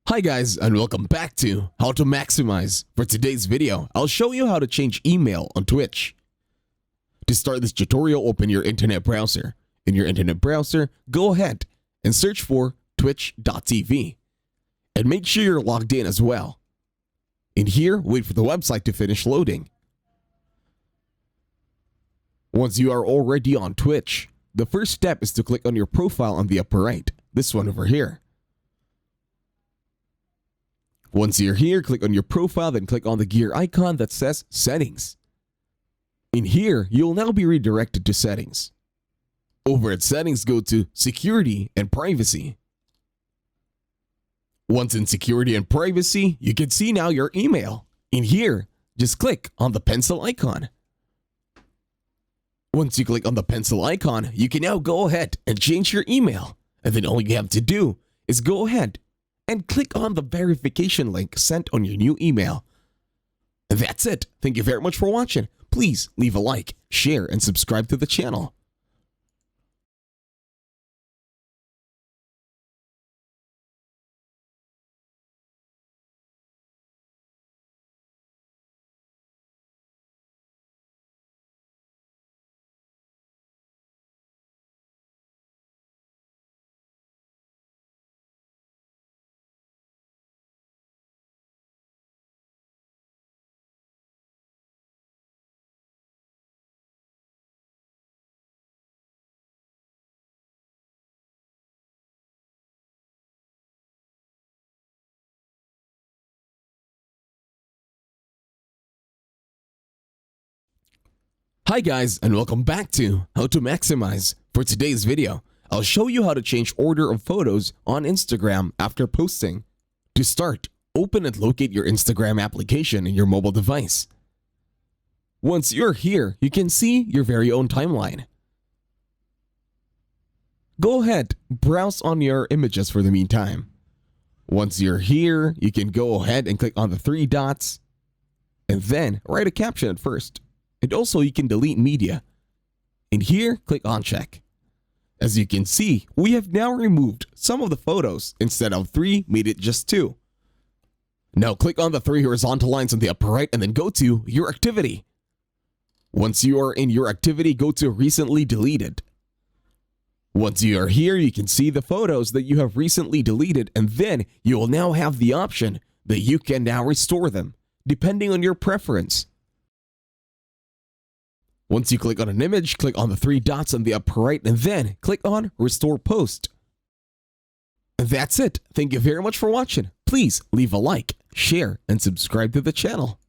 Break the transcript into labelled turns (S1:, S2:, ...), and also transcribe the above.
S1: Hi guys, and welcome back to How to Maximize. For today's video, I'll show you how to change email on Twitch. To start this tutorial, open your internet browser. In your internet browser, go ahead and search for twitch.tv. And make sure you're logged in as well. In here, wait for the website to finish loading. Once you are already on Twitch, the first step is to click on your profile on the upper right, this one over here. Once you're here, click on your profile, then click on the gear icon that says Settings. In here, you'll now be redirected to Settings. Over at Settings, go to Security and Privacy. Once in Security and Privacy, you can see now your email. In here, just click on the pencil icon. Once you click on the pencil icon, you can now go ahead and change your email. And then all you have to do is go ahead and click on the verification link sent on your new email. And that's it. Thank you very much for watching. Please leave a like, share, and subscribe to the channel. Hi guys, and welcome back to How to Maximize. For today's video, I'll show you how to change order of photos on Instagram after posting. To start, open and locate your Instagram application in your mobile device. Once you're here, you can see your very own timeline. Go ahead, browse on your images for the meantime. Once you're here, you can go ahead and click on the three dots, and then write a caption at first. And also you can delete media. In here, click on check. As you can see, we have now removed some of the photos. Instead of 3, made it just 2. Now click on the 3 horizontal lines on the upper right and then go to your activity. Once you are in your activity, go to recently deleted. Once you are here, you can see the photos that you have recently deleted, and then you will now have the option that you can now restore them, depending on your preference. Once you click on an image, click on the 3 dots on the upper right and then click on Restore Post. And that's it. Thank you very much for watching. Please leave a like, share, and subscribe to the channel.